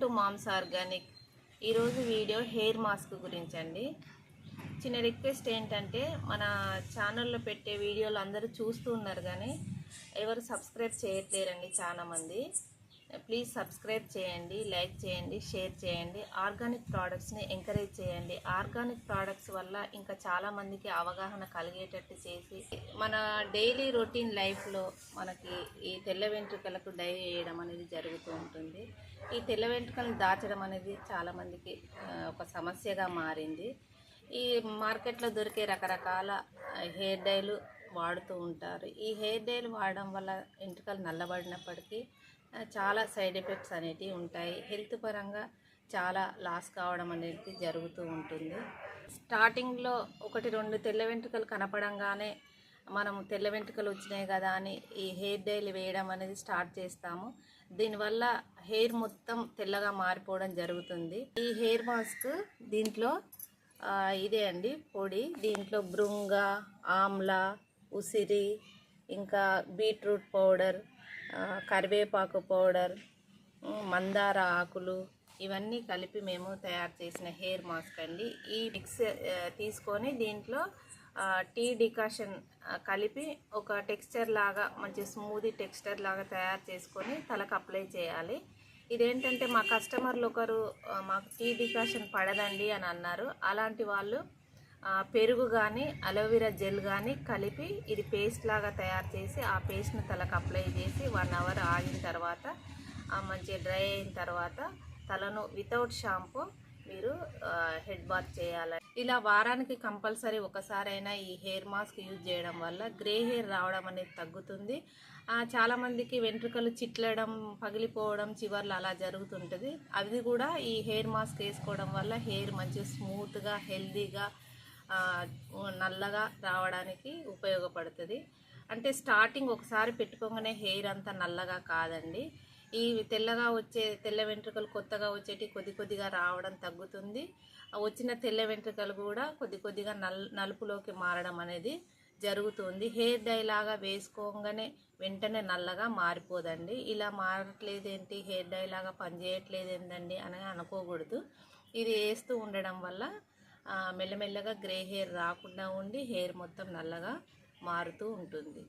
To moms organic. ఈరోజు video hair mask గురించి అండి. చిన్న రిక్వెస్ట్ ఏంటంటే, మన ఛానల్లో పెట్టే వీడియోలు అందరూ చూస్తూ ఉన్నారు కానీ ఎవరు సబ్స్క్రైబ్ చేయట్లేరండి చాలామంది. ప్లీజ్ సబ్స్క్రైబ్ చేయండి, లైక్ చేయండి, షేర్ చేయండి. ఆర్గానిక్ ప్రోడక్ట్స్ని ఎంకరేజ్ చేయండి. ఆర్గానిక్ ప్రోడక్ట్స్ వల్ల ఇంకా చాలామందికి అవగాహన కలిగేటట్టు చేసి మన డైలీ రొటీన్ లైఫ్లో మనకి ఈ తెల్ల వెంట్రుకలకు డై వేయడం అనేది జరుగుతూ ఉంటుంది. ఈ తెల్ల వెంట్రుకలను దాచడం అనేది చాలామందికి ఒక సమస్యగా మారింది. ఈ మార్కెట్లో దొరికే రకరకాల హెయిర్ డైలు వాడుతూ ఉంటారు. ఈ హెయిర్ డైలు వాడడం వల్ల వెంట్రుకలు నల్లబడినప్పటికీ చాలా సైడ్ ఎఫెక్ట్స్ అనేటివి ఉంటాయి. హెల్త్ పరంగా చాలా లాస్ కావడం అనేది జరుగుతూ ఉంటుంది. స్టార్టింగ్లో 1-2 తెల్ల వెంట్రుకలు కనపడంగానే మనం తెల్ల వెంట్రుకలు వచ్చినాయి కదా అని ఈ హెయిర్ డైలు వేయడం అనేది స్టార్ట్ చేస్తాము. దీనివల్ల హెయిర్ మొత్తం తెల్లగా మారిపోవడం జరుగుతుంది. ఈ హెయిర్ మాస్క్ దీంట్లో ఇదే అండి పొడి. దీంట్లో బృంగ, ఆమ్లా, ఉసిరి, ఇంకా బీట్రూట్ పౌడర్, కరివేపాకు పౌడర్, మందార ఆకులు ఇవన్నీ కలిపి మేము తయారు చేసిన హెయిర్ మాస్క్ అండి. ఈ మిక్స్ తీసుకొని దీంట్లో టీ డికాషన్ కలిపి ఒక టెక్స్చర్ లాగా, మంచి స్మూదీ టెక్స్చర్ లాగా తయారు చేసుకొని తలకు అప్లై చేయాలి. ఇదేంటంటే మా కస్టమర్లు ఒకరు మాకు టీ డికాషన్ పడదండి అని అన్నారు. అలాంటి వాళ్ళు పెరుగు కానీ అలోవెరా జెల్ కానీ కలిపి ఇది పేస్ట్ లాగా తయారు చేసి ఆ పేస్ట్ని తలకు అప్లై చేసి 1 అవర్ ఆగిన తర్వాత మంచిగా డ్రై అయిన తర్వాత తలను వితౌట్ షాంపూ మీరు హెడ్ బాత్ చేయాలి. ఇలా వారానికి కంపల్సరీ ఒకసారైనా ఈ హెయిర్ మాస్క్ యూజ్ చేయడం వల్ల గ్రే హెయిర్ రావడం అనేది తగ్గుతుంది. చాలామందికి వెంట్రుకలు చిట్లడం, పగిలిపోవడం చివర్లు అలా జరుగుతుంటుంది. అది కూడా ఈ హెయిర్ మాస్క్ వేసుకోవడం వల్ల హెయిర్ మంచిగా స్మూత్గా, హెల్దీగా, నల్లగా రావడానికి ఉపయోగపడుతుంది. అంటే స్టార్టింగ్ ఒకసారి పెట్టుకోగానే హెయిర్ అంతా నల్లగా కాదండి. ఈ తెల్లగా వచ్చే తెల్ల వెంట్రుకలు కొత్తగా వచ్చేటి కొద్దిగా రావడం తగ్గుతుంది. వచ్చిన తెల్ల వెంట్రుకలు కూడా కొద్దిగా నలుపులోకి మారడం అనేది జరుగుతుంది. హెయిర్ డై లాగా వేసుకోగానే వెంటనే నల్లగా మారిపోదండి. ఇలా మారట్లేదేంటి, హెయిర్ డై లాగా పనిచేయట్లేదు ఏంటండి అని అనుకోకూడదు. ఇది వేస్తూ ఉండడం వల్ల మెల్లమెల్లగా గ్రే హెయిర్ రాకుండా ఉండి హెయిర్ మొత్తం నల్లగా మారుతూ ఉంటుంది.